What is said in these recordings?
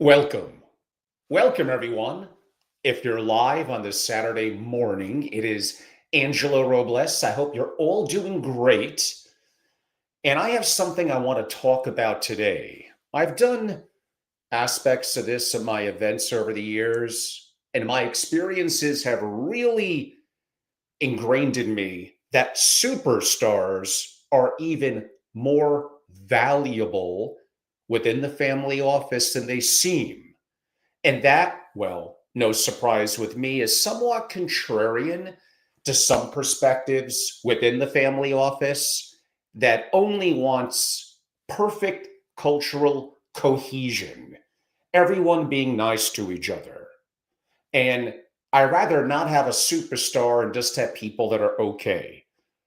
Welcome. Welcome, everyone. If you're live on this Saturday morning, it is Angelo Robles. I hope you're all doing great. And I have something I want to talk about today. I've done aspects of this at my events over the years, and my experiences have really ingrained in me that superstars are even more valuable within the family office than they seem. And that, well, no surprise with me, is somewhat contrarian to some perspectives within the family office that only wants perfect cultural cohesion, everyone being nice to each other. And I rather not have a superstar and just have people that are okay.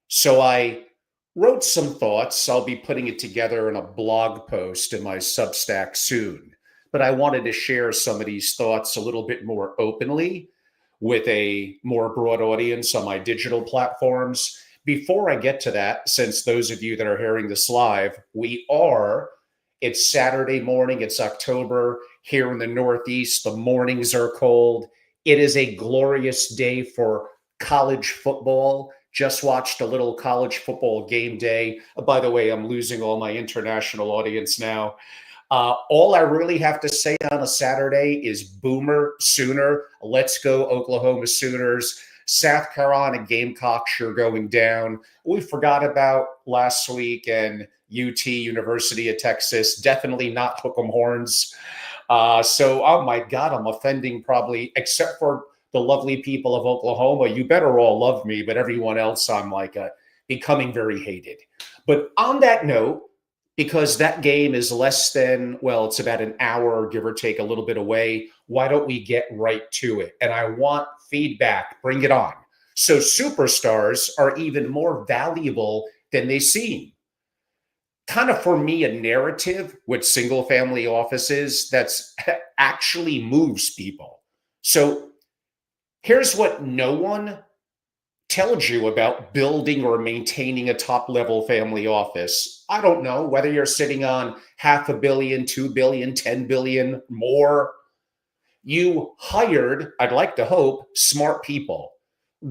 So I wrote some thoughts. I'll be putting it together in a blog post in my Substack soon. But I wanted to share some of these thoughts a little bit more openly with a more broad audience on my digital platforms. Before I get to that, since those of you that are hearing this live, it's Saturday morning, it's October here in the Northeast. The mornings are cold. It is a glorious day for college football. Just watched a little college football game day. By the way, I'm losing all my international audience now. All I really have to say on a Saturday is Boomer Sooner. Let's go, Oklahoma Sooners. South Carolina Gamecocks are going down. We forgot about last week and UT, University of Texas. Definitely not hook 'em horns. Oh my God, I'm offending probably, except for the lovely people of Oklahoma. You better all love me, but everyone else, I'm like becoming very hated. But on that note, because that game is less than, well, it's about an hour, give or take a little bit away. Why don't we get right to it? And I want feedback. Bring it on. So superstars are even more valuable than they seem. Kind of for me, a narrative with single family offices that's actually moves people. So here's what no one tells you about building or maintaining a top level family office. I don't know whether you're sitting on $500 million, 2 billion, 10 billion more. You hired, I'd like to hope, smart people,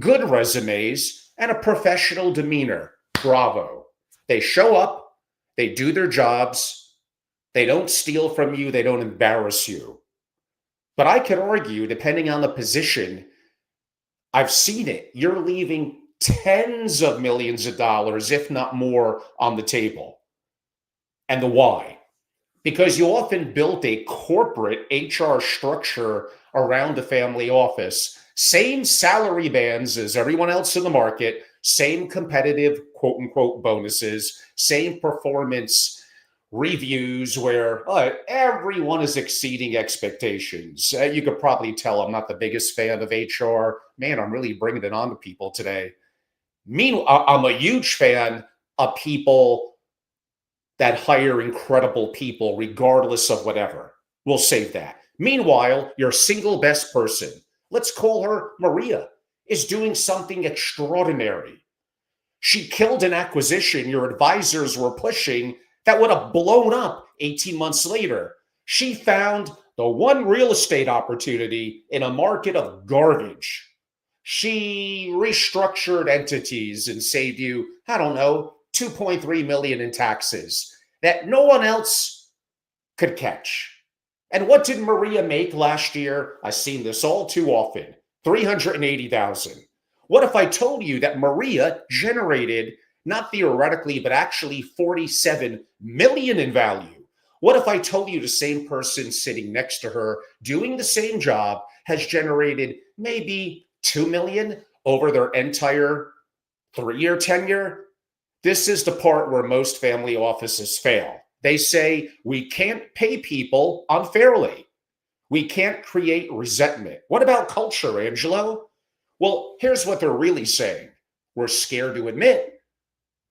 good resumes, and a professional demeanor. Bravo. They show up, they do their jobs, they don't steal from you, they don't embarrass you. But I could argue, depending on the position, I've seen it. You're leaving tens of millions of dollars, if not more, on the table. And the why? Because you often built a corporate HR structure around the family office. Same salary bands as everyone else in the market, same competitive quote unquote bonuses, same performance reviews where everyone is exceeding expectations. You could probably tell I'm not the biggest fan of HR. Man, I'm really bringing it on to people today. Meanwhile, I'm a huge fan of people that hire incredible people, regardless of whatever. We'll save that. Meanwhile, your single best person, let's call her Maria, is doing something extraordinary. She killed an acquisition your advisors were pushing that would have blown up 18 months later. She found the one real estate opportunity in a market of garbage. She restructured entities and saved you, I don't know, 2.3 million in taxes that no one else could catch. And what did Maria make last year? I've seen this all too often. 380,000. What if I told you that Maria generated, not theoretically, but actually 47 million in value? What if I told you the same person sitting next to her doing the same job has generated maybe 2 million over their entire 3-year tenure? This is the part where most family offices fail. They say we can't pay people unfairly. We can't create resentment. What about culture, Angelo? Well, here's what they're really saying. We're scared to admit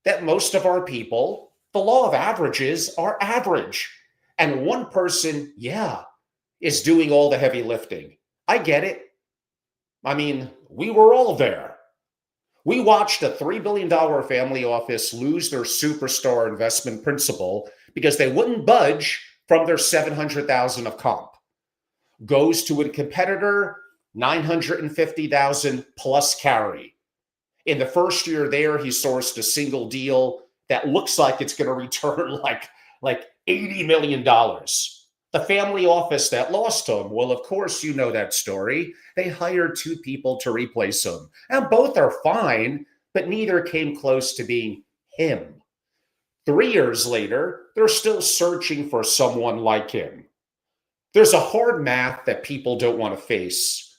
that most of our people, the law of averages, are average. And one person, is doing all the heavy lifting. I get it. I mean, we were all there. We watched a $3 billion family office lose their superstar investment principal because they wouldn't budge from their $700,000 of comp. goes to a competitor, 950,000 plus carry. In the first year there, he sourced a single deal that looks like it's going to return like $80 million. The family office that lost him, well, of course, you know that story. They hired two people to replace him. And both are fine, but neither came close to being him. 3 years later, they're still searching for someone like him. There's a hard math that people don't want to face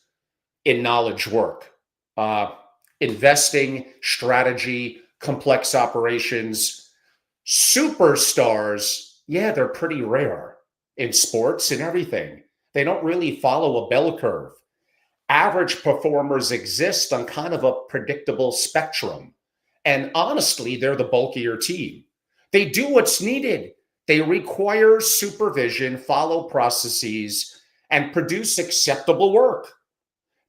in knowledge work. Investing, strategy, complex operations. Superstars, yeah, they're pretty rare in sports and everything. They don't really follow a bell curve. Average performers exist on kind of a predictable spectrum. And honestly, they're the bulkier team. They do what's needed. They require supervision, follow processes, and produce acceptable work.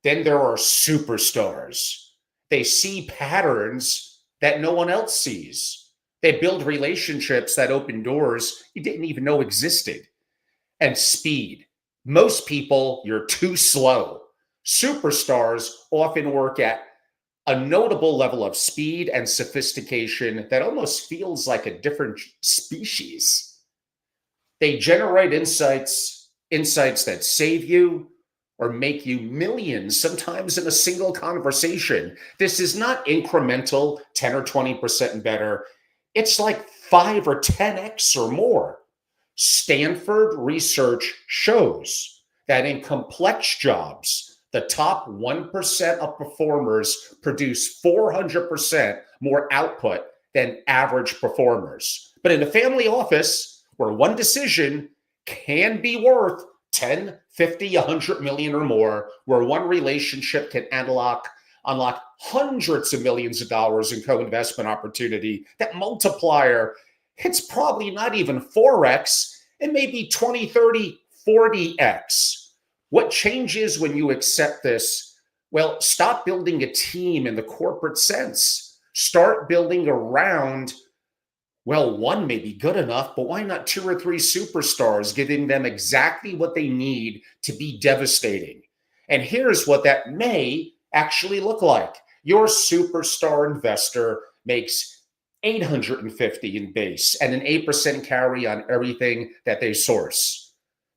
Then there are superstars. They see patterns that no one else sees. They build relationships that open doors you didn't even know existed. And speed. Most people, you're too slow. Superstars often work at a notable level of speed and sophistication that almost feels like a different species. They generate insights that save you or make you millions, sometimes in a single conversation. This is not incremental 10 or 20% better. It's like 5 or 10x or more. Stanford research shows that in complex jobs, the top 1% of performers produce 400% more output than average performers. But in a family office, where one decision can be worth 10, 50, 100 million or more, where one relationship can unlock hundreds of millions of dollars in co-investment opportunity, that multiplier, it's probably not even 4x, it may be 20, 30, 40x. What changes when you accept this? Well, stop building a team in the corporate sense. Start building around, well, one may be good enough, but why not 2 or 3 superstars, giving them exactly what they need to be devastating? And here's what that may actually look like. Your superstar investor makes 850 in base and an 8% carry on everything that they source.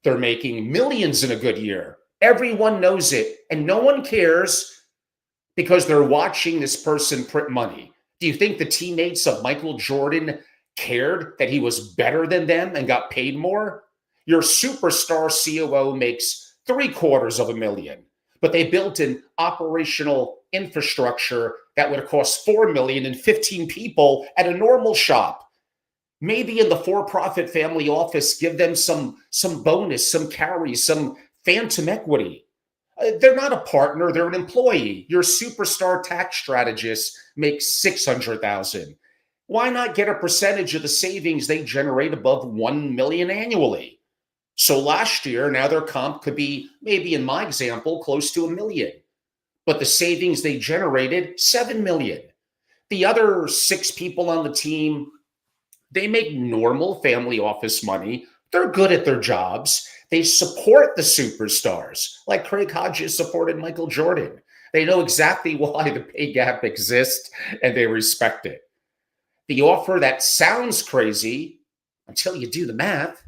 They're making millions in a good year. Everyone knows it, and no one cares because they're watching this person print money. Do you think the teammates of Michael Jordan cared that he was better than them and got paid more? Your superstar COO makes $750,000, but they built an operational infrastructure that would have cost $4 million and 15 people at a normal shop. Maybe in the for-profit family office, give them some bonus, some carry, some phantom equity. They're not a partner, they're an employee. Your superstar tax strategist makes $600,000. Why not get a percentage of the savings they generate above $1 million annually? So last year, now their comp could be, maybe in my example, close to $1 million. But the savings they generated, $7 million. The other 6 people on the team, they make normal family office money. They're good at their jobs. They support the superstars, like Craig Hodges supported Michael Jordan. They know exactly why the pay gap exists, and they respect it. The offer that sounds crazy until you do the math.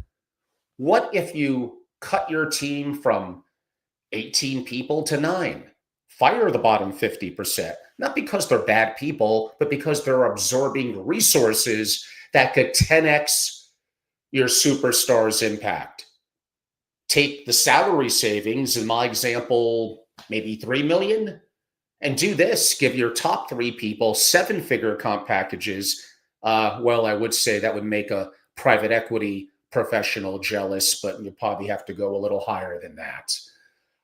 What if you cut your team from 18 people to 9? Fire the bottom 50%, not because they're bad people, but because they're absorbing resources that could 10x your superstar's impact. Take the salary savings, in my example, maybe 3 million, and do this. Give your top 3 people 7-figure comp packages. Well, I would say that would make a private equity professional jealous, but you probably have to go a little higher than that.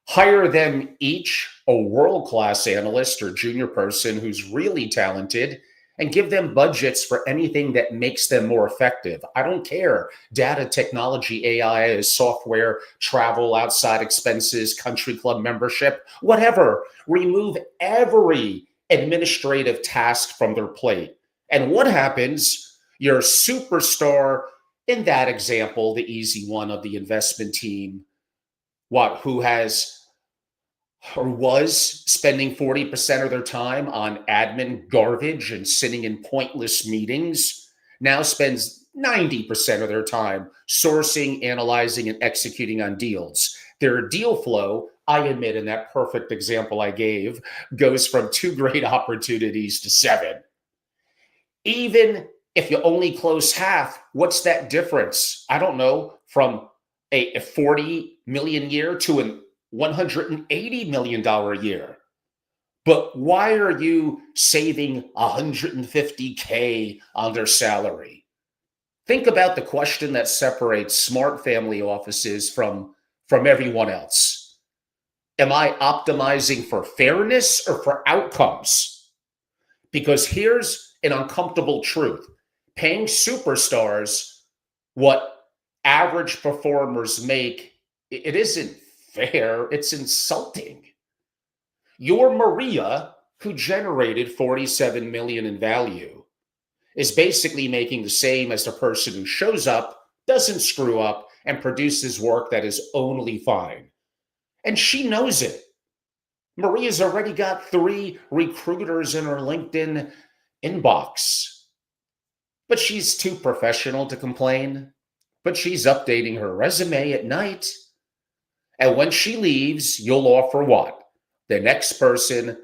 Hire them each a world-class analyst or junior person who's really talented, and give them budgets for anything that makes them more effective. I don't care. Data, technology, AI, software, travel, outside expenses, country club membership, whatever. Remove every administrative task from their plate. And what happens? Your superstar, in that example, the easy one of the investment team, who has or was spending 40% of their time on admin garbage and sitting in pointless meetings, now spends 90% of their time sourcing, analyzing, and executing on deals. Their deal flow, I admit, in that perfect example I gave, goes from two great opportunities to seven. Even if you only close half, what's that difference? I don't know, from a 40 million year to an $180 million year. But why are you saving 150K on their salary? Think about the question that separates smart family offices from everyone else. Am I optimizing for fairness or for outcomes? Because here's an uncomfortable truth. Paying superstars what average performers make, it isn't fair, it's insulting. Your Maria, who generated 47 million in value, is basically making the same as the person who shows up, doesn't screw up, and produces work that is only fine. And she knows it. Maria's already got 3 recruiters in her LinkedIn inbox. But she's too professional to complain. But she's updating her resume at night. And when she leaves, you'll offer what? The next person,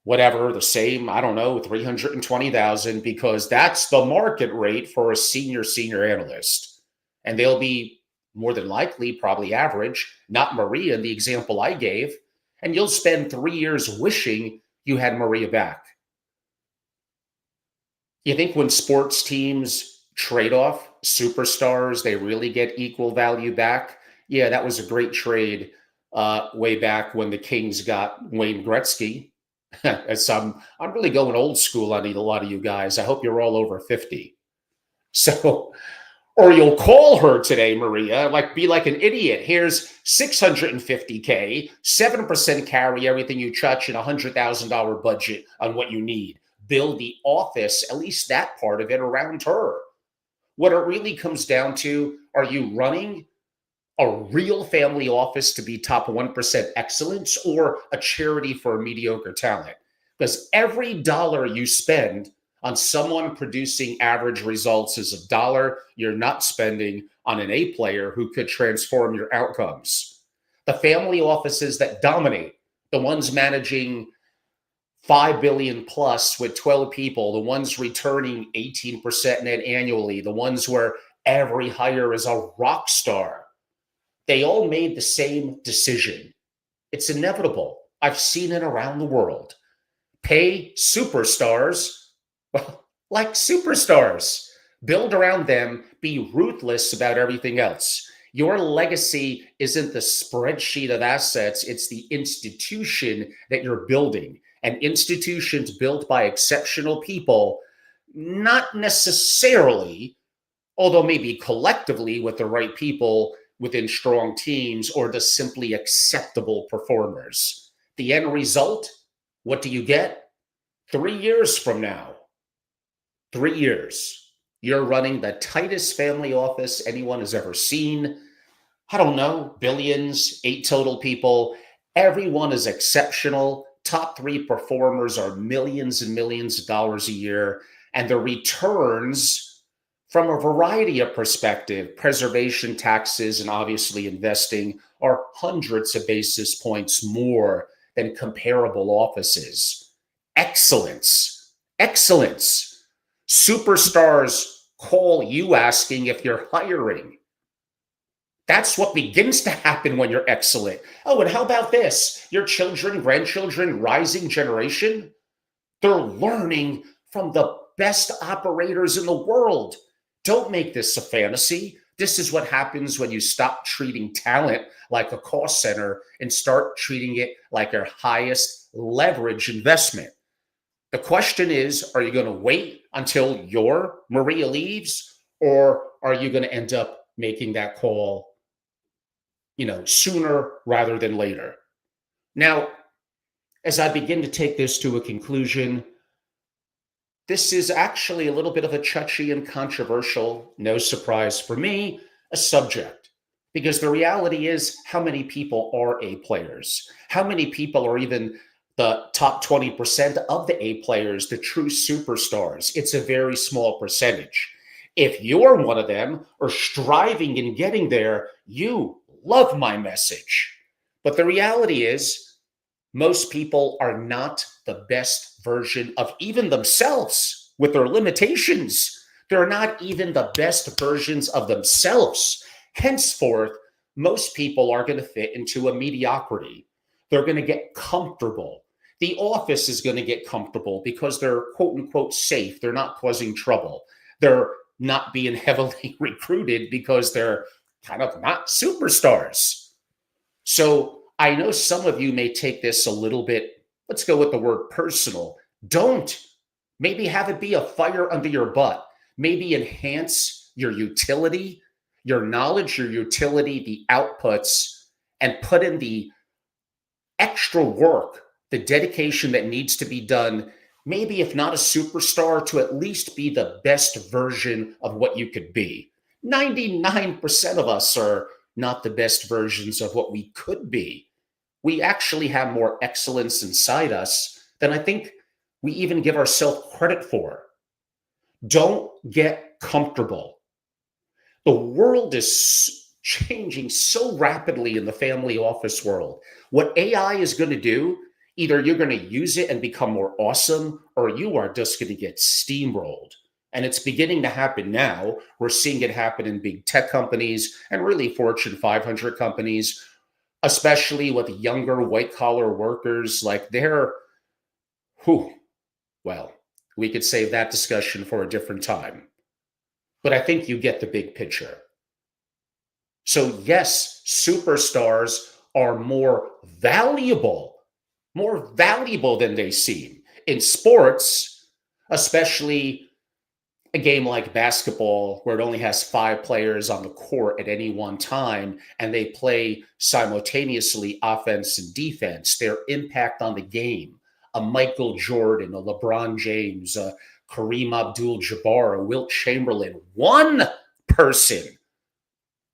whatever, the same, I don't know, 320,000, because that's the market rate for a senior analyst. And they'll be more than likely probably average, not Maria in the example I gave. And you'll spend 3 years wishing you had Maria back. You think when sports teams trade off superstars, they really get equal value back? Yeah, that was a great trade way back when the Kings got Wayne Gretzky. As I'm really going old school on a lot of you guys. I hope you're all over 50. So, or you'll call her today, Maria, be like an idiot. Here's 650K, 7% carry, everything you touch, and $100,000 budget on what you need. Build the office, at least that part of it, around her. What it really comes down to, are you running a real family office to be top 1% excellence, or a charity for mediocre talent? Because every dollar you spend on someone producing average results is a dollar you're not spending on an A player who could transform your outcomes. The family offices that dominate, the ones managing 5 billion plus with 12 people, the ones returning 18% net annually, the ones where every hire is a rock star, they all made the same decision. It's inevitable. I've seen it around the world. Pay superstars, well, like superstars. Build around them. Be ruthless about everything else. Your legacy isn't the spreadsheet of assets, it's the institution that you're building. And institutions built by exceptional people, not necessarily, although maybe collectively with the right people within strong teams, or the simply acceptable performers. The end result, what do you get? 3 years from now, 3 years, you're running the tightest family office anyone has ever seen. I don't know, billions, 8 total people. Everyone is exceptional. Top 3 performers are millions and millions of dollars a year. And the returns, from a variety of perspectives, preservation, taxes, and obviously investing, are hundreds of basis points more than comparable offices. Excellence. Superstars call you asking if you're hiring. That's what begins to happen when you're excellent. Oh, and how about this? Your children, grandchildren, rising generation, they're learning from the best operators in the world. Don't make this a fantasy. This is what happens when you stop treating talent like a cost center and start treating it like your highest leverage investment. The question is, are you going to wait until your Maria leaves, or are you going to end up making that call, sooner rather than later? Now, as I begin to take this to a conclusion, this is actually a little bit of a touchy and controversial, no surprise for me, a subject, Because the reality is, how many people are A players? How many people are even the top 20% of the A players, the true superstars? It's a very small percentage. If you're one of them or striving and getting there, you love my message. But the reality is, most people are not the best version of even themselves with their limitations. They're not even the best versions of themselves. Henceforth, most people are going to fit into a mediocrity. They're going to get comfortable. The office is going to get comfortable because they're quote unquote safe. They're not causing trouble. They're not being heavily recruited because they're kind of not superstars. So I know some of you may take this a little bit, let's go with the word personal. Don't. Maybe have it be a fire under your butt. Maybe enhance your utility, your knowledge, your utility, the outputs, and put in the extra work, the dedication that needs to be done. Maybe if not a superstar, to at least be the best version of what you could be. 99% of us are not the best versions of what we could be. We actually have more excellence inside us than I think we even give ourselves credit for. Don't get comfortable. The world is changing so rapidly in the family office world. What AI is going to do, either you're going to use it and become more awesome, or you are just going to get steamrolled. And it's beginning to happen now. We're seeing it happen in big tech companies and really Fortune 500 companies, especially with younger white collar workers. Like well, we could save that discussion for a different time. But I think you get the big picture. So yes, superstars are more valuable than they seem. In sports, especially a game like basketball, where it only has 5 players on the court at any one time, and they play simultaneously offense and defense, their impact on the game, a Michael Jordan, a LeBron James, a Kareem Abdul-Jabbar, a Wilt Chamberlain, one person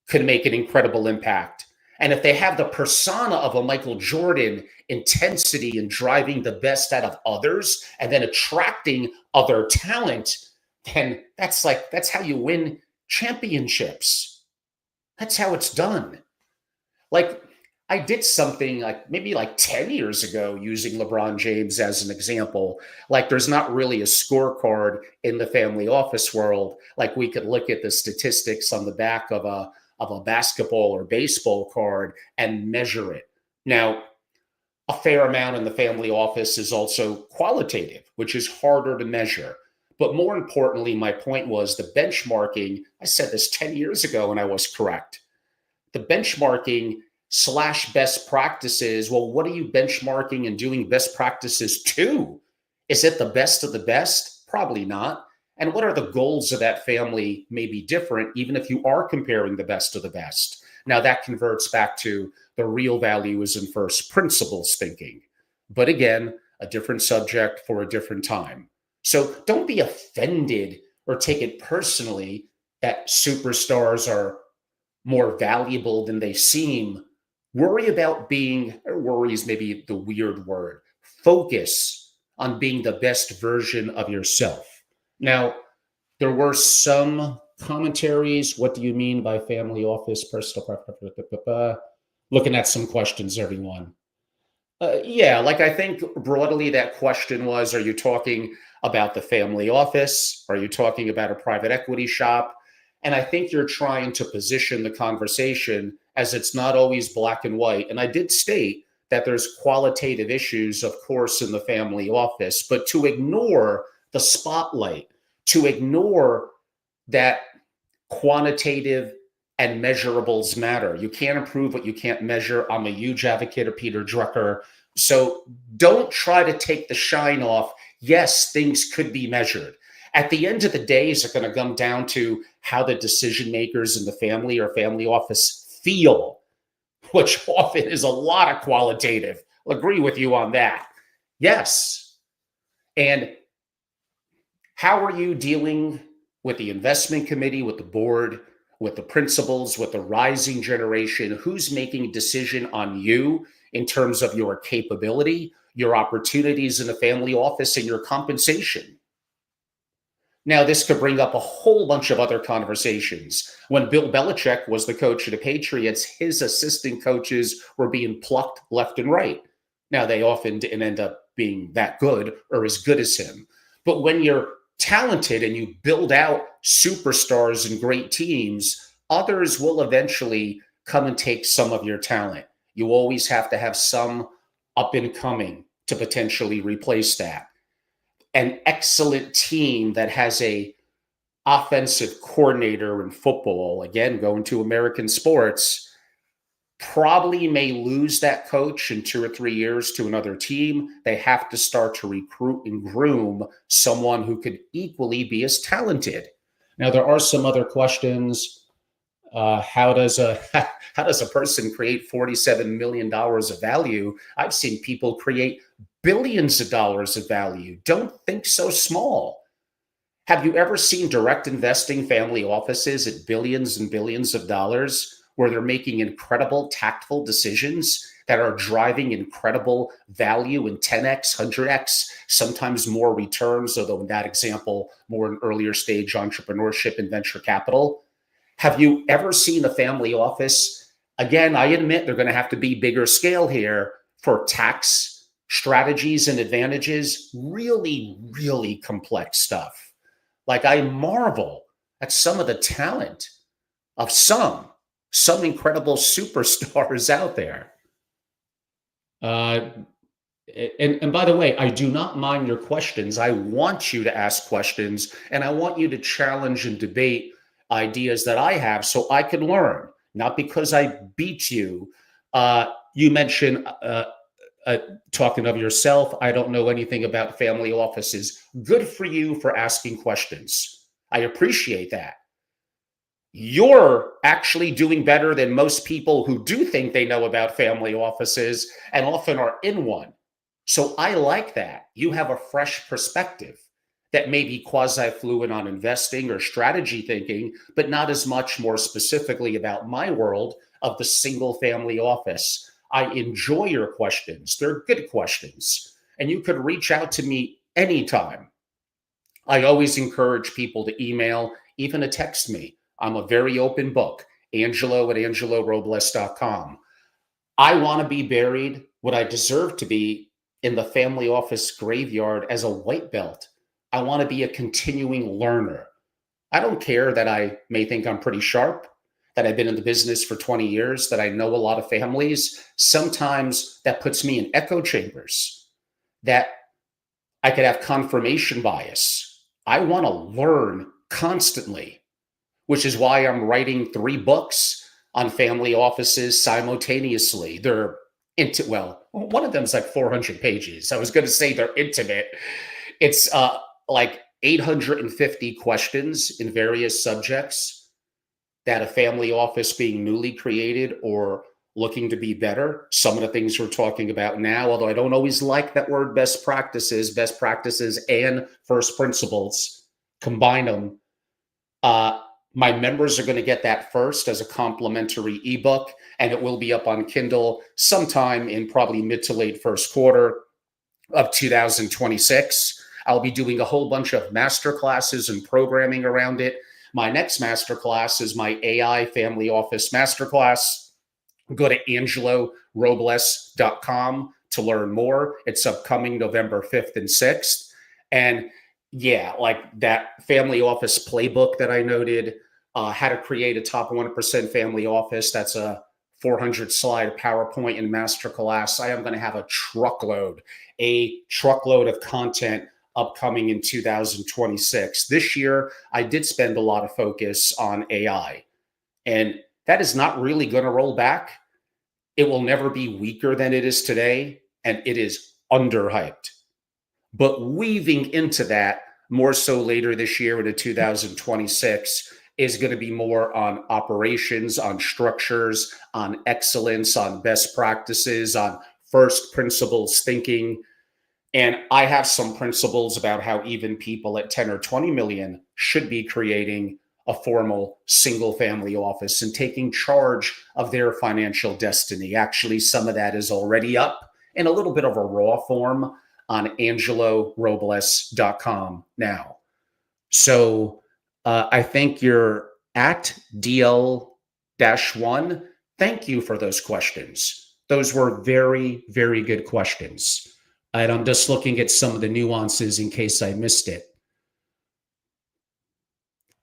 could make an incredible impact. And if they have the persona of a Michael Jordan, intensity and driving the best out of others, and then attracting other talent, then that's how you win championships. That's how it's done. Like, I did something like maybe like 10 years ago using LeBron James as an example. Like, there's not really a scorecard in the family office world. Like, we could look at the statistics on the back of a basketball or baseball card and measure it. Now, a fair amount in the family office is also qualitative, which is harder to measure. But more importantly, my point was the benchmarking. I said this 10 years ago and I was correct. The benchmarking / best practices. Well, what are you benchmarking and doing best practices to? Is it the best of the best? Probably not. And what are the goals of that family may be different, even if you are comparing the best of the best. Now, that converts back to the real value is in first principles thinking. But again, a different subject for a different time. So don't be offended or take it personally that superstars are more valuable than they seem. Worry about worry is maybe the weird word. Focus on being the best version of yourself. Now, there were some commentaries. What do you mean by family office, personal preference? Looking at some questions, everyone. Yeah, like I think broadly that question was, are you talking about the family office? Are you talking about a private equity shop? And I think you're trying to position the conversation as it's not always black and white. And I did state that there's qualitative issues, of course, in the family office, but to ignore the spotlight, to ignore that quantitative and measurables matter. You can't improve what you can't measure. I'm a huge advocate of Peter Drucker. So don't try to take the shine off. Yes, things could be measured. At the end of the day, is it going to come down to how the decision makers in the family or family office feel, which often is a lot of qualitative. I'll agree with you on that. Yes. And how are you dealing with the investment committee, with the board? with the principals, with the rising generation, who's making a decision on you in terms of your capability, your opportunities in the family office, and your compensation. Now, this could bring up a whole bunch of other conversations. When Bill Belichick was the coach of the Patriots, his assistant coaches were being plucked left and right. Now, they often didn't end up being that good or as good as him. But when you're talented and you build out superstars and great teams, others will eventually come and take some of your talent. You always have to have some up and coming to potentially replace that. An excellent team that has a offensive coordinator in football, again, going to American sports, probably may lose that coach in 2 or 3 years to another team. They have to start to recruit and groom someone who could equally be as talented. Now, there are some other questions. How does a how does a person create $47 million of value? I've seen people create billions of dollars of value. Don't think so small. Have you ever seen direct investing family offices at billions and billions of dollars where they're making incredible tactful decisions that are driving incredible value in 10x, 100x, sometimes more returns, although in that example, more an earlier stage entrepreneurship and venture capital? Have you ever seen a family office? Again, I admit they're going to have to be bigger scale here for tax strategies and advantages, really, really complex stuff. Like, I marvel at some of the talent of some incredible superstars out there. Uh, and by the way, I do not mind your questions. I want you to ask questions, and I want you to challenge and debate ideas that I have so I can learn, not because I beat you. You mentioned talking of yourself. I don't know anything about family offices. Good for you for asking questions. I appreciate that. You're actually doing better than most people who do think they know about family offices and often are in one. So I like that. You have a fresh perspective that may be quasi-fluent on investing or strategy thinking, but not as much more specifically about my world of the single family office. I enjoy your questions. They're good questions. And you could reach out to me anytime. I always encourage people to email, even to text me. I'm a very open book, angelo@angelorobles.com. I want to be buried what I deserve to be in the family office graveyard as a white belt. I want to be a continuing learner. I don't care that I may think I'm pretty sharp, that I've been in the business for 20 years, that I know a lot of families. Sometimes that puts me in echo chambers, that I could have confirmation bias. I want to learn constantly, which is why I'm writing 3 books on family offices simultaneously. They're well, one of them's like 400 pages. I was going to say they're intimate. It's like 850 questions in various subjects that a family office being newly created or looking to be better. Some of the things we're talking about now, although I don't always like that word best practices and first principles, combine them. My members are going to get that first as a complimentary ebook, and it will be up on Kindle sometime in probably mid to late first quarter of 2026. I'll be doing a whole bunch of master classes and programming around it. My next master class is my AI family office masterclass. Go to angelorobles.com to learn more. It's upcoming November 5th and 6th. And yeah, like that family office playbook that I noted, how to create a top 1% family office. That's a 400 slide PowerPoint and masterclass. I am going to have a truckload of content upcoming in 2026. This year, I did spend a lot of focus on AI, and that is not really going to roll back. It will never be weaker than it is today, and it is underhyped. But weaving into that more so later this year into 2026 is going to be more on operations, on structures, on excellence, on best practices, on first principles thinking. And I have some principles about how even people at 10 or 20 million should be creating a formal single family office and taking charge of their financial destiny. Actually, some of that is already up in a little bit of a raw form on angelorobles.com now. So I think you're at DL-1. Thank you for those questions. Those were very, very good questions. And I'm just looking at some of the nuances in case I missed it.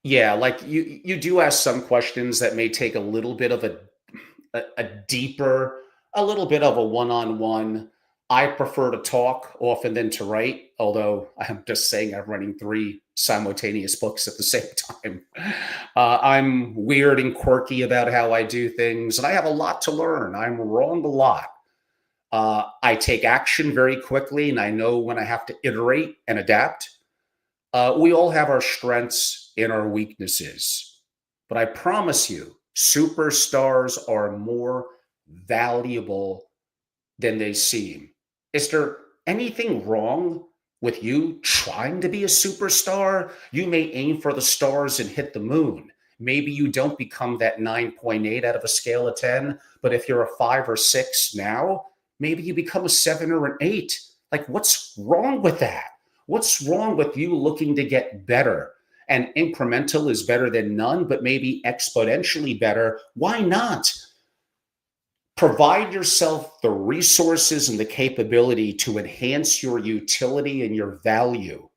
Yeah, like you do ask some questions that may take a little bit of a deeper, a little bit of a one-on-one. I prefer to talk often than to write, although I'm just saying I'm running three simultaneous books at the same time. I'm weird and quirky about how I do things, and I have a lot to learn. I'm wrong a lot. I take action very quickly, and I know when I have to iterate and adapt. We all have our strengths and our weaknesses, but I promise you, superstars are more valuable than they seem. Is there anything wrong with you trying to be a superstar? You may aim for the stars and hit the moon. Maybe you don't become that 9.8 out of a scale of 10, but if you're a 5 or 6 now, maybe you become a 7 or an 8. Like, what's wrong with that? What's wrong with you looking to get better? And incremental is better than none, but maybe exponentially better. Why not? Provide yourself the resources and the capability to enhance your utility and your value.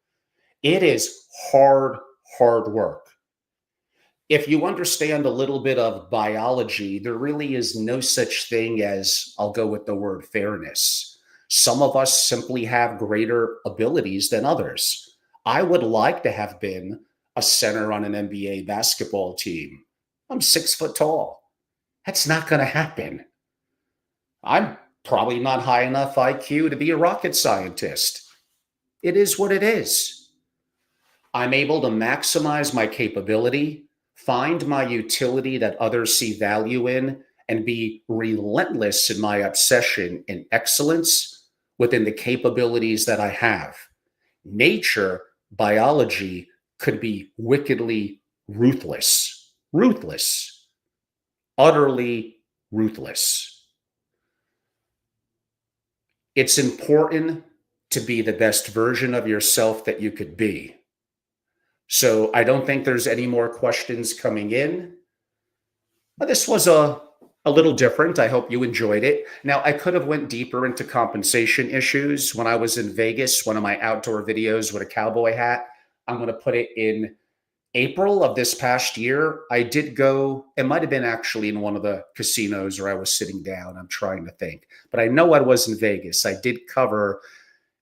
It is hard, hard work. If you understand a little bit of biology, there really is no such thing as, I'll go with the word fairness. Some of us simply have greater abilities than others. I would like to have been a center on an NBA basketball team. I'm 6 foot tall. That's not going to happen. I'm probably not high enough IQ to be a rocket scientist. It is what it is. I'm able to maximize my capability, find my utility that others see value in, and be relentless in my obsession and excellence within the capabilities that I have. Nature, biology, could be wickedly ruthless, ruthless, utterly ruthless. It's important to be the best version of yourself that you could be. So I don't think there's any more questions coming in. This was a little different. I hope you enjoyed it. Now, I could have went deeper into compensation issues. When I was in Vegas, one of my outdoor videos with a cowboy hat, I'm going to put it in April of this past year. I did go, it might have been actually in one of the casinos where I was sitting down. I'm trying to think, but I know I was in Vegas. I did cover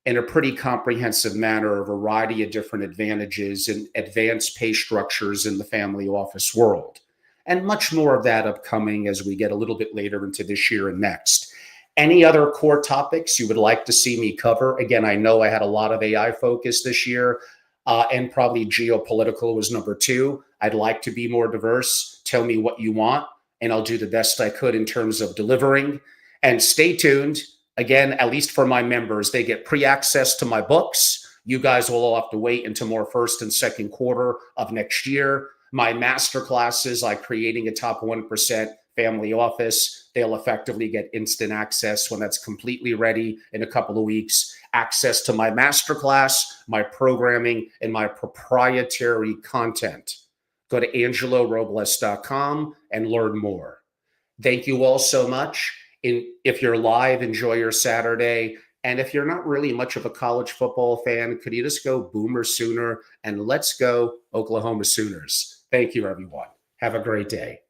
in a pretty comprehensive manner a variety of different advantages and advanced pay structures in the family office world. And much more of that upcoming as we get a little bit later into this year and next. Any other core topics you would like to see me cover? Again, I know I had a lot of AI focus this year, and probably geopolitical was number 2. I'd like to be more diverse. Tell me what you want, and I'll do the best I could in terms of delivering. And stay tuned. Again, at least for my members, they get pre-access to my books. You guys will all have to wait until more first and second quarter of next year. My master classes, like creating a top 1% family office, they'll effectively get instant access when that's completely ready in a couple of weeks. Access to my masterclass, my programming, and my proprietary content. Go to angelorobles.com and learn more. Thank you all so much. If you're live, enjoy your Saturday. And if you're not really much of a college football fan, could you just go Boomer Sooner and let's go Oklahoma Sooners? Thank you, everyone. Have a great day.